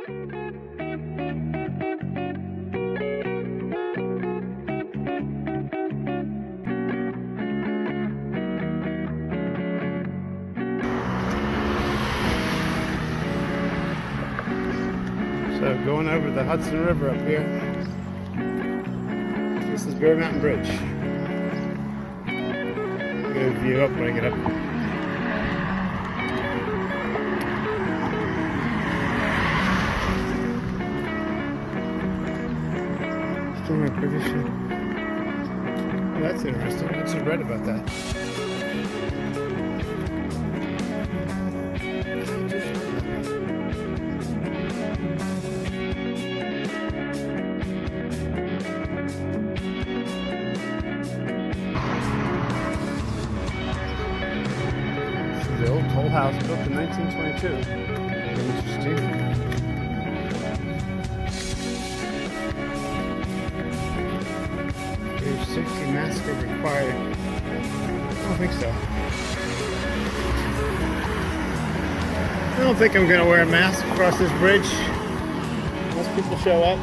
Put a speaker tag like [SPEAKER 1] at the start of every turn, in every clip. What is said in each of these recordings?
[SPEAKER 1] So going over the Hudson River up here. This is Bear Mountain Bridge. Good view up when I get up. Still in position. Oh, that's interesting. I just read about that. The old toll house built in 1922. Interesting. Age 60 mask are required. I don't think so. I don't think I'm going to wear a mask across this bridge unless people show up.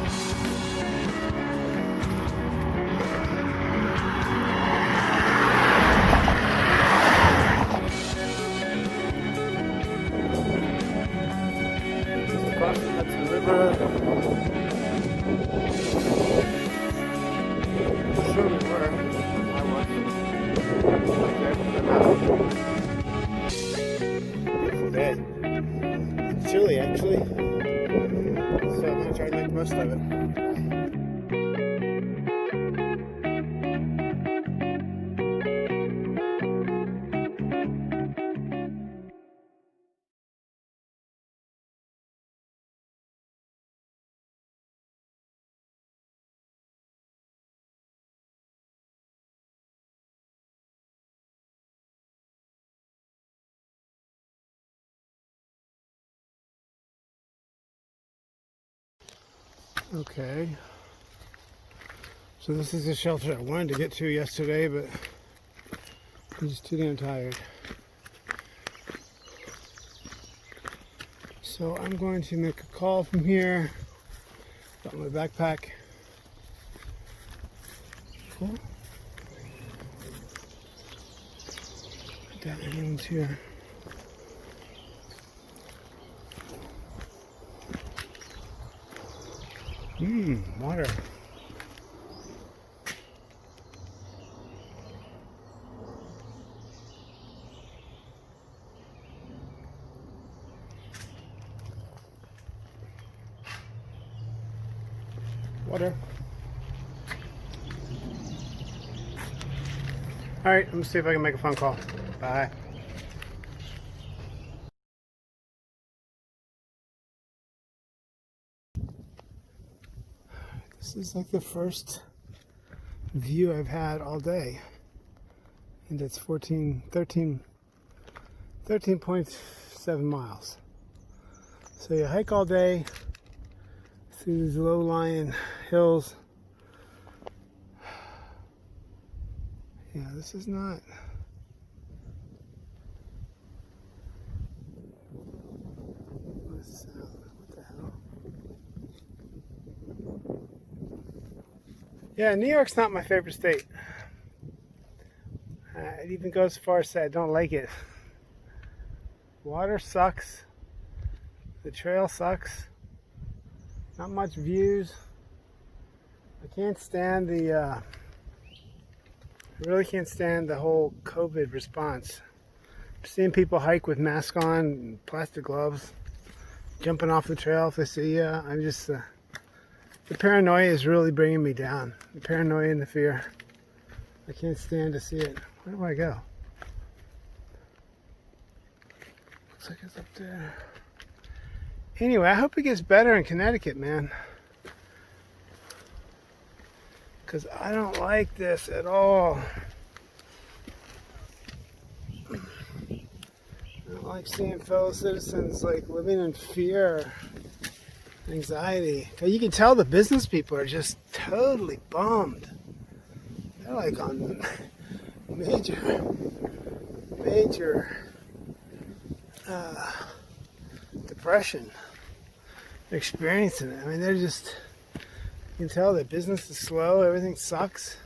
[SPEAKER 1] Across the Hudson River. Sure we were. I was. Beautiful day. It's chilly actually. So I'm going to try to make the most of it. Okay, so this is the shelter I wanted to get to yesterday, but I'm just too damn tired. So I'm going to make a call from here. Got my backpack. Cool. I doubt anyone's here. Water. Water. All right, let me see if I can make a phone call. Bye. This is like the first view I've had all day, and it's 13.7 miles. So you hike all day through these low-lying hills. Yeah, this is not. What the hell? Yeah, New York's not my favorite state. It even goes as far as to say I don't like it. Water sucks. The trail sucks. Not much views. I can't stand I really can't stand the whole COVID response. I'm seeing people hike with masks on and plastic gloves, jumping off the trail if they see you. I'm just, the paranoia is really bringing me down. The paranoia and the fear. I can't stand to see it. Where do I go? Looks like it's up there. Anyway, I hope it gets better in Connecticut, man. Because I don't like this at all. I don't like seeing fellow citizens like living in fear, anxiety. You can tell the business people are just totally bummed. They're like on major depression. experiencing it. I mean, they're just, you can tell that business is slow, everything sucks.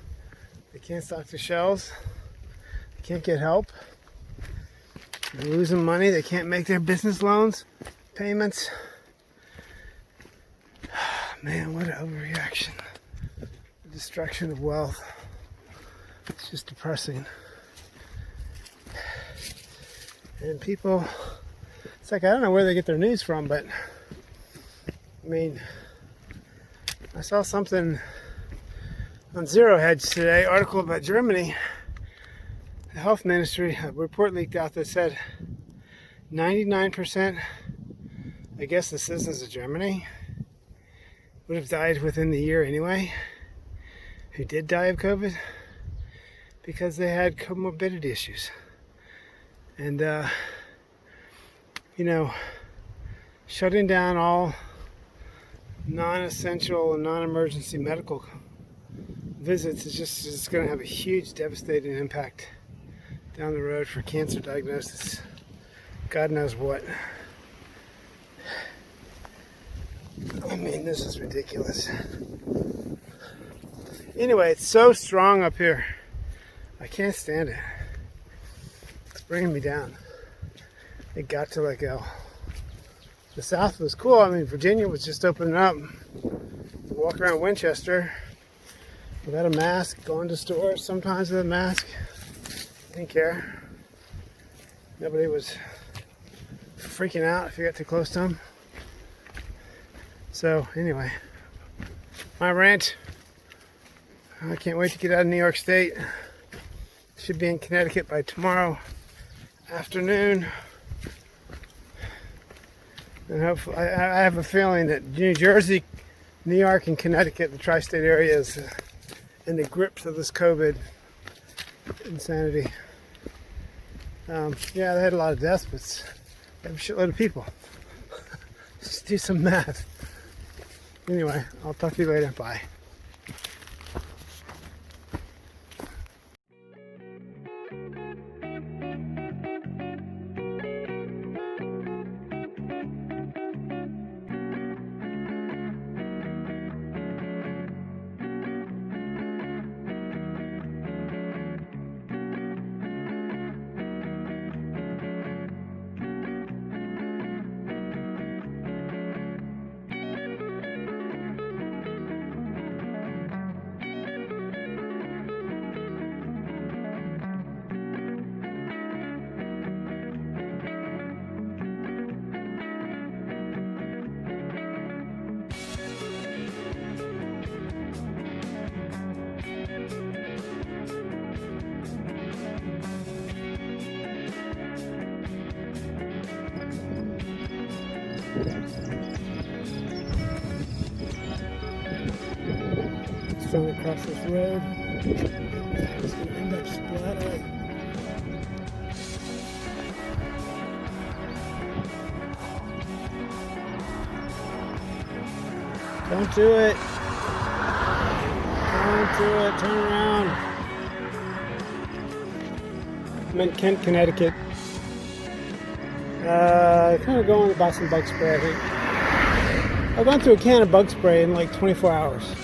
[SPEAKER 1] They can't stock the shelves, they can't get help. They're losing money, they can't make their business loans, payments. Man, what an overreaction. The destruction of wealth. It's just depressing. And people, it's like, I don't know where they get their news from, but I mean, I saw something on Zero Hedge today, article about Germany. The health ministry, a report leaked out that said 99%, I guess the citizens of Germany, would have died within the year anyway, who did die of COVID, because they had comorbidity issues. And, you know, shutting down all non-essential and non-emergency medical visits is just, it's going to have a huge devastating impact down the road for cancer diagnosis. God knows what. I mean, this is ridiculous. Anyway, it's so strong up here. I can't stand it. It's bringing me down. It got to let go. The South was cool. I mean, Virginia was just opening up. Walk around Winchester without a mask, going to stores sometimes with a mask. Didn't care. Nobody was freaking out if you got too close to them. So anyway, my rant. I can't wait to get out of New York State. Should be in Connecticut by tomorrow afternoon. And hopefully, I have a feeling that New Jersey, New York, and Connecticut, the tri-state area, is in the grips of this COVID insanity. Yeah, they had a lot of deaths, but they have a shitload of people. Just do some math. Anyway, I'll talk to you later. Bye. Trying to cross this road. It's going to end up splattering. Don't do it. Don't do it. Turn around. I'm in Kent, Connecticut. Kind of going to buy some bug spray, I think. I've gone through a can of bug spray in like 24 hours.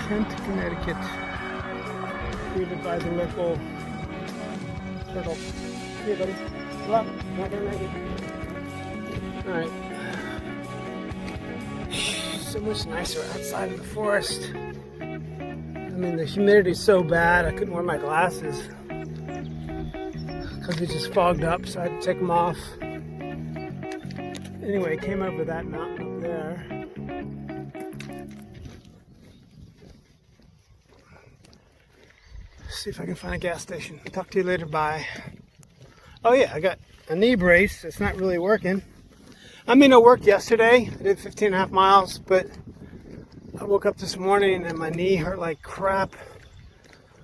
[SPEAKER 1] Kent, Connecticut, created by the local turtle. Hey, buddy. Come up. Not gonna make it. Alright. So much nicer outside of the forest. I mean, the humidity's so bad, I couldn't wear my glasses because it just fogged up, so I had to take them off. Anyway, came over that mountain up there. See if I can find a gas station. Talk to you later. Bye. Oh yeah, I got a knee brace. It's not really working. I mean, it worked yesterday. I did 15.5 miles, but I woke up this morning and my knee hurt like crap.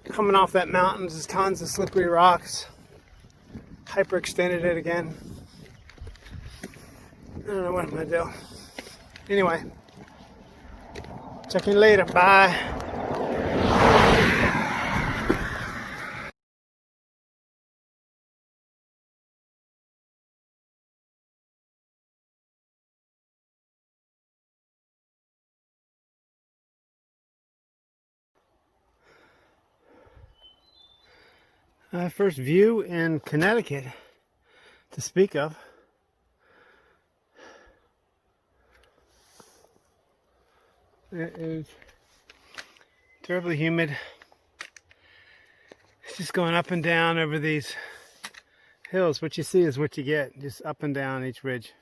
[SPEAKER 1] Coming off that mountain, there's tons of slippery rocks. Hyperextended it again. I don't know what I'm gonna do. Anyway, check in later. Bye. First view in Connecticut to speak of. It is terribly humid. It's just going up and down over these hills. What you see is what you get, just up and down each ridge.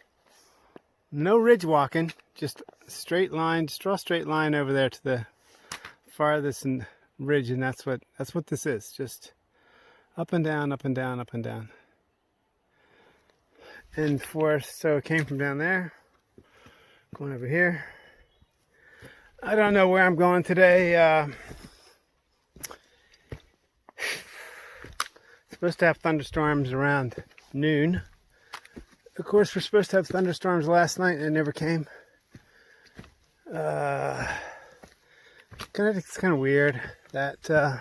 [SPEAKER 1] No ridge walking, just straight line, just draw a straight line over there to the farthest ridge, and that's what this is. Just up and down, up and down, up and down. And so it came from down there, going over here. I don't know where I'm going today. Supposed to have thunderstorms around noon. Of course, we're supposed to have thunderstorms last night and it never came. It's kind of weird that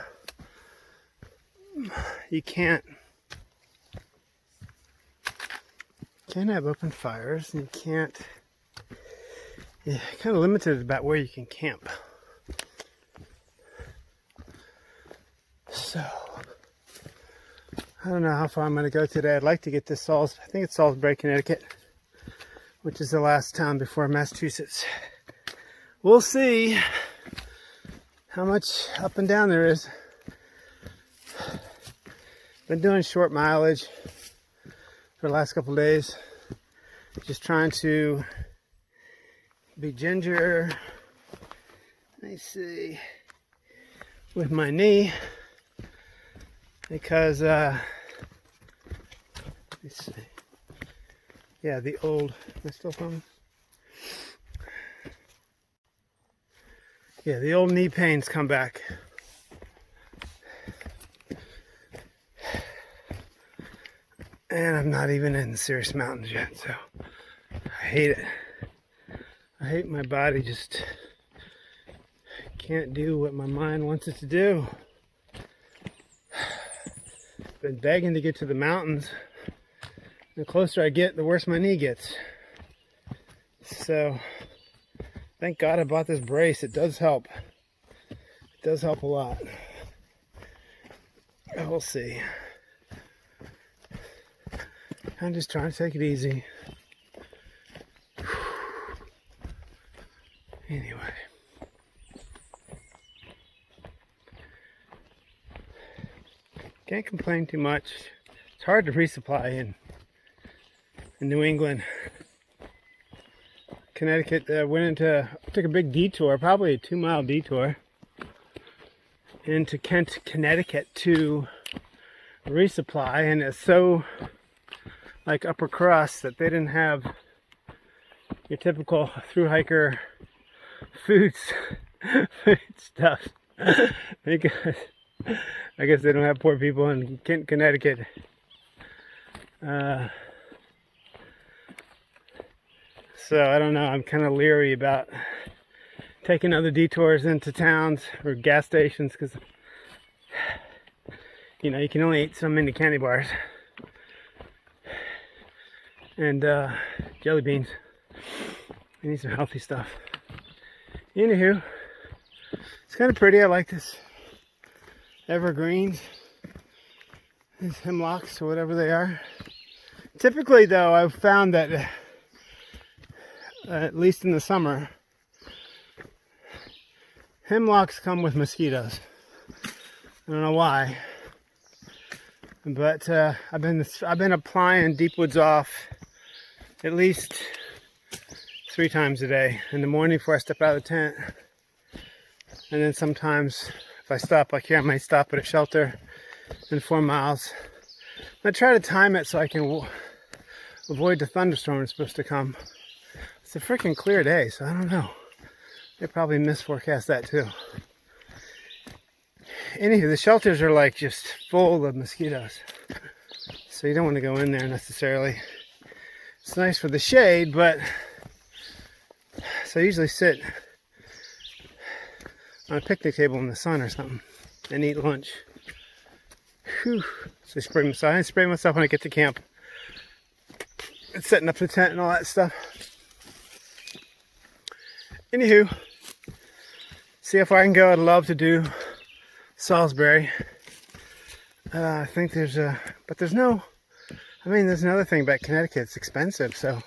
[SPEAKER 1] you can't have open fires, and you're kind of limited about where you can camp. So I don't know how far I'm going to go today. I'd like to get to I think it's Salisbury, Connecticut, which is the last town before Massachusetts. We'll see how much up and down there is. Been doing short mileage for the last couple of days. Just trying to be ginger. Let me see. With my knee. Because, let me see. Yeah, the old, am I still filming? Yeah, the old knee pains come back. And I'm not even in the serious mountains yet, so I hate it. I hate my body just can't do what my mind wants it to do. Been begging to get to the mountains. The closer I get, the worse my knee gets. So, thank God I bought this brace. It does help. It does help a lot. We'll see. I'm just trying to take it easy. Anyway. Can't complain too much. It's hard to resupply in New England. Connecticut, took a big detour, probably a 2-mile detour, into Kent, Connecticut to resupply, and it's so like upper crust that they didn't have your typical thru hiker food stuff. Because I guess they don't have poor people in Kent, Connecticut. So I don't know, I'm kind of leery about taking other detours into towns or gas stations, because you know, you can only eat so many candy bars and jelly beans. I need some healthy stuff. Anywho, it's kind of pretty. I like this evergreens, these hemlocks or whatever they are. Typically though, I've found that at least in the summer, hemlocks come with mosquitoes. I don't know why, but I've been applying Deep Woods Off at least 3 times a day. In the morning before I step out of the tent, and then sometimes if I stop, like here, I might stop at a shelter in 4 miles. I try to time it so I can avoid the thunderstorm that's supposed to come. It's a freaking clear day, so I don't know. They probably misforecast that too. Anywho, the shelters are like just full of mosquitoes, so you don't want to go in there necessarily. It's nice for the shade, but so I usually sit on a picnic table in the sun or something and eat lunch. Whew. So I spray myself when I get to camp. And setting up the tent and all that stuff. Anywho, see how far I can go. I'd love to do Salisbury. I think there's there's no, I mean, there's another thing about Connecticut. It's expensive. So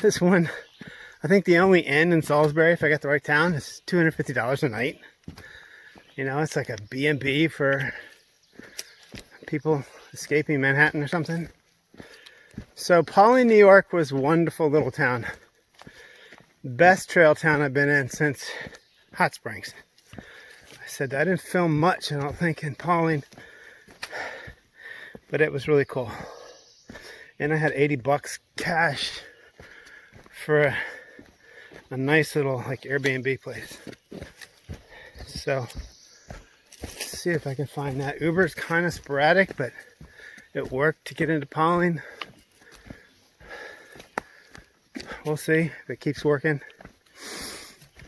[SPEAKER 1] this one, I think the only inn in Salisbury, if I got the right town, is $250 a night. You know, it's like a B&B for people escaping Manhattan or something. So Paulding, New York was a wonderful little town. Best trail town I've been in since Hot Springs. I said I didn't film much, I don't think, in Paulding, but it was really cool. And I had $80 cash for a nice little like Airbnb place. So let's see if I can find that. Uber's kind of sporadic, but it worked to get into Paulding. We'll see if it keeps working.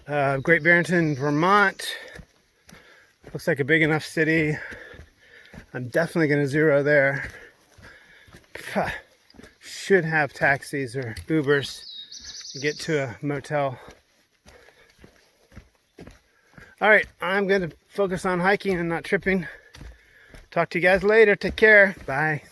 [SPEAKER 1] Great Barrington, Vermont. Looks like a big enough city. I'm definitely going to zero there. Should have taxis or Ubers to get to a motel. All right, I'm going to focus on hiking and not tripping. Talk to you guys later. Take care. Bye.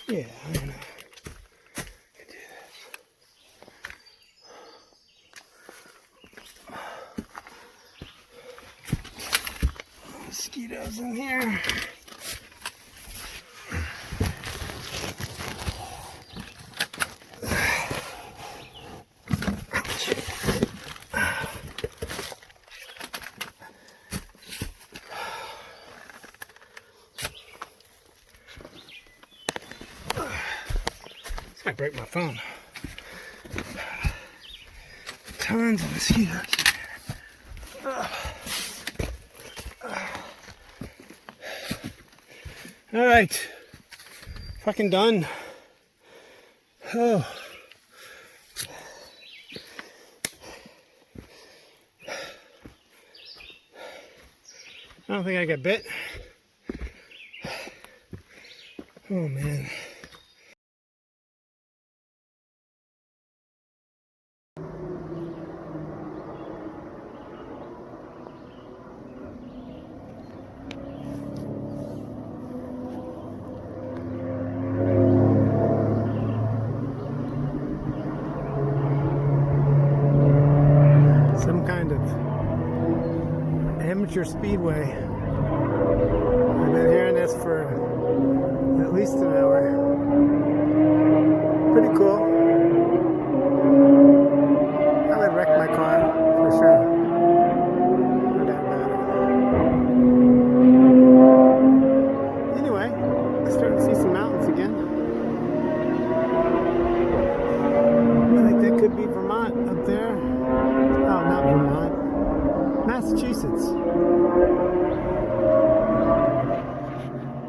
[SPEAKER 1] Yeah, I don't know. I could do this. Mosquitoes in here. I break my phone. Tons of mosquitoes in here. All right, fucking done. Oh. I don't think I got bit. Oh man. Some kind of amateur speedway. I've been hearing this for at least an hour. Pretty cool. I would wreck my car for sure. No doubt about it. Anyway, starting to see some mountains again. I think that could be Vermont up there. Oh, not Vermont. Massachusetts.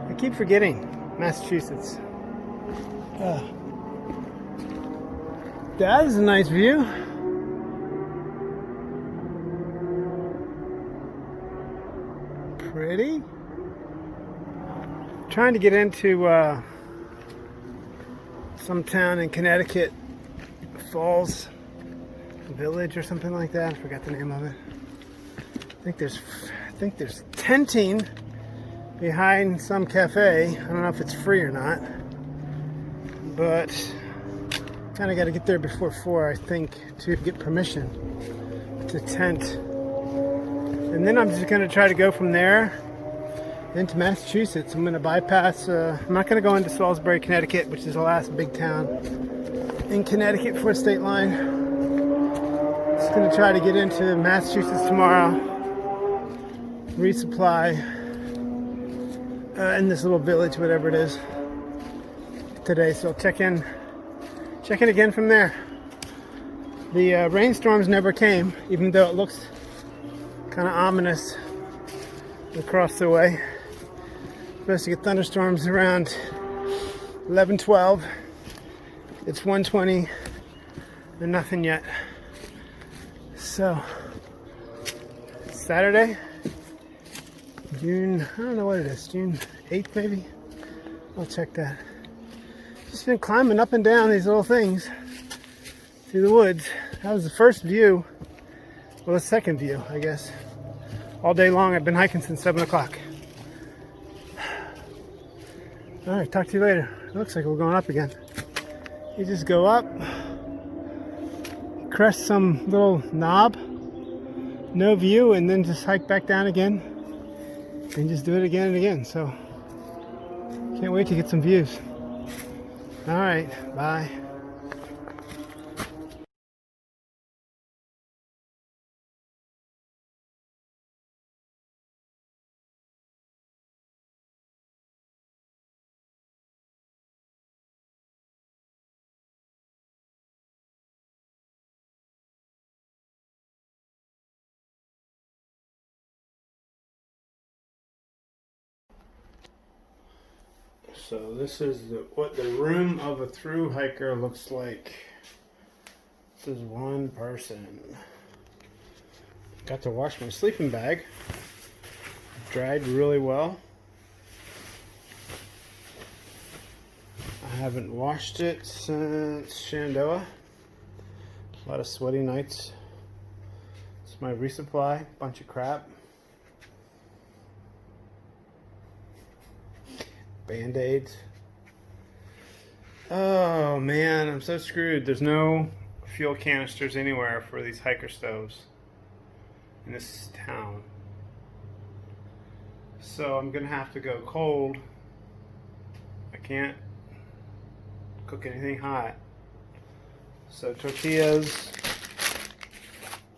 [SPEAKER 1] I keep forgetting Massachusetts. That is a nice view. Pretty. Trying to get into some town in Connecticut, Falls Village or something like that. I forgot the name of it. I think there's tenting behind some cafe. I don't know if it's free or not, but kind of got to get there before 4, I think, to get permission to tent. And then I'm just going to try to go from there into Massachusetts. I'm going to bypass, I'm not going to go into Salisbury, Connecticut, which is the last big town in Connecticut for a state line. Just going to try to get into Massachusetts tomorrow, resupply in this little village, whatever it is, today. So I'll check in again from there. The rainstorms never came, even though it looks kind of ominous across the way. Supposed to get thunderstorms around 11:12. It's 1:20 and nothing yet. So Saturday, June, I don't know what it is, June 8th maybe? I'll check that. Just been climbing up and down these little things through the woods. That was the first view, well, the second view, I guess. All day long, I've been hiking since 7 o'clock. All right, talk to you later. It looks like we're going up again. You just go up, crest some little knob, no view, and then just hike back down again, and just do it again and again. So, can't wait to get some views. All right, bye. So this is what the room of a thru hiker looks like. This is one person. Got to wash my sleeping bag. Dried really well. I haven't washed it since Shenandoah. A lot of sweaty nights. It's my resupply, bunch of crap. Band-aids. Oh man, I'm so screwed. There's no fuel canisters anywhere for these hiker stoves in this town. So I'm gonna have to go cold. I can't cook anything hot. So tortillas,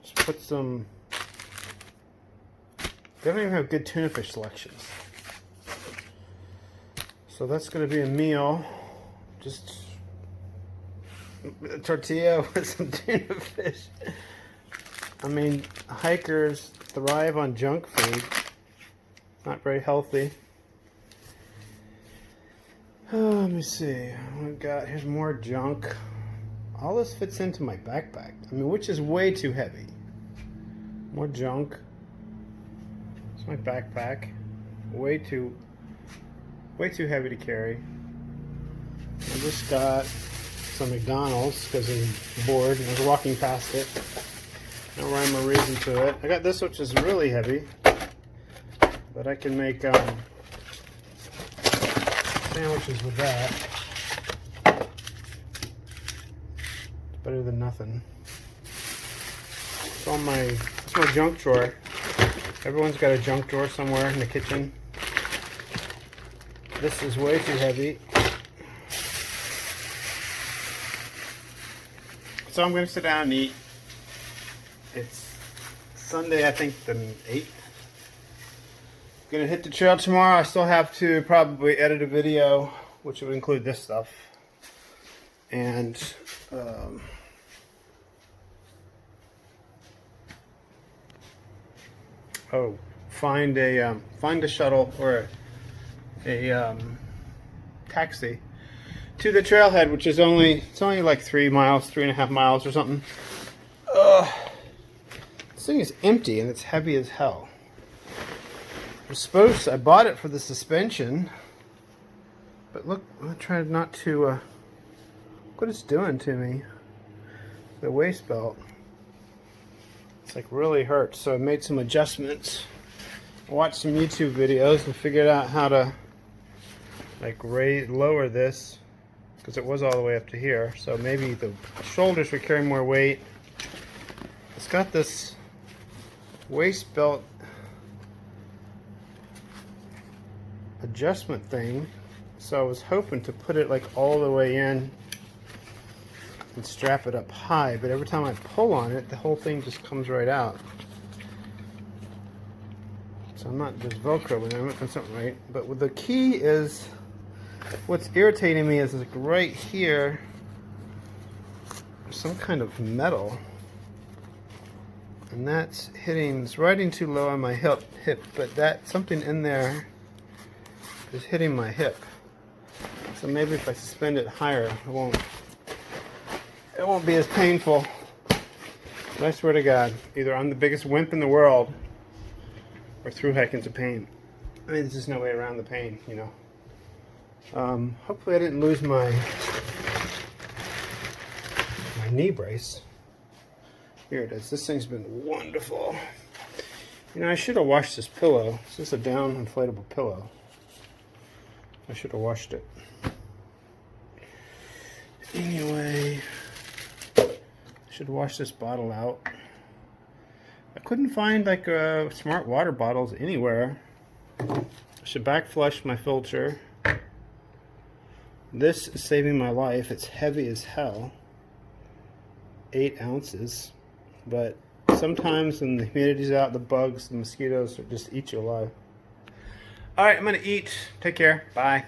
[SPEAKER 1] just put some, they don't even have good tuna fish selections. So that's going to be a meal, just a tortilla with some tuna fish. I mean, hikers thrive on junk food. It's not very healthy. Oh, let me see. We've got, here's more junk. All this fits into my backpack. I mean, which is way too heavy. More junk. It's my backpack. Way too heavy to carry. I just got some McDonald's because I'm bored and I was walking past it. No rhyme or reason to it. I got this, which is really heavy, but I can make sandwiches with that. It's better than nothing. It's my junk drawer. Everyone's got a junk drawer somewhere in the kitchen. This is way too heavy. So I'm going to sit down and eat. It's Sunday, I think the 8th. Going to hit the trail tomorrow. I still have to probably edit a video, which would include this stuff. And find a shuttle or a taxi to the trailhead, which is only like 3.5 miles or something. This thing is empty and it's heavy as hell. I bought it for the suspension, but look, I tried not to look what it's doing to me. The waist belt, it's like really hurts. So I made some adjustments, watched some YouTube videos and figured out how to like lower this, because it was all the way up to here. So maybe the shoulders would carry more weight. It's got this waist belt adjustment thing, so I was hoping to put it like all the way in and strap it up high, but every time I pull on it, the whole thing just comes right out. So I'm not just Velcro, I'm not doing something right. But with the key is, what's irritating me is like right here, some kind of metal, and that's it's riding too low on my hip, but that something in there is hitting my hip. So maybe if I suspend it higher, it won't be as painful. But I swear to God, either I'm the biggest wimp in the world or thru hiking's a pain. I mean, there's just no way around the pain, you know. Hopefully I didn't lose my knee brace. Here it is. This thing's been wonderful. You know, I should have washed this pillow. This is a down inflatable pillow. I should have washed it. Anyway, I should wash this bottle out. I couldn't find like smart water bottles anywhere. I should back flush my filter. This is saving my life. It's heavy as hell. 8 ounces. But sometimes when the humidity's out, the bugs, the mosquitoes just eat you alive. Alright, I'm going to eat. Take care. Bye.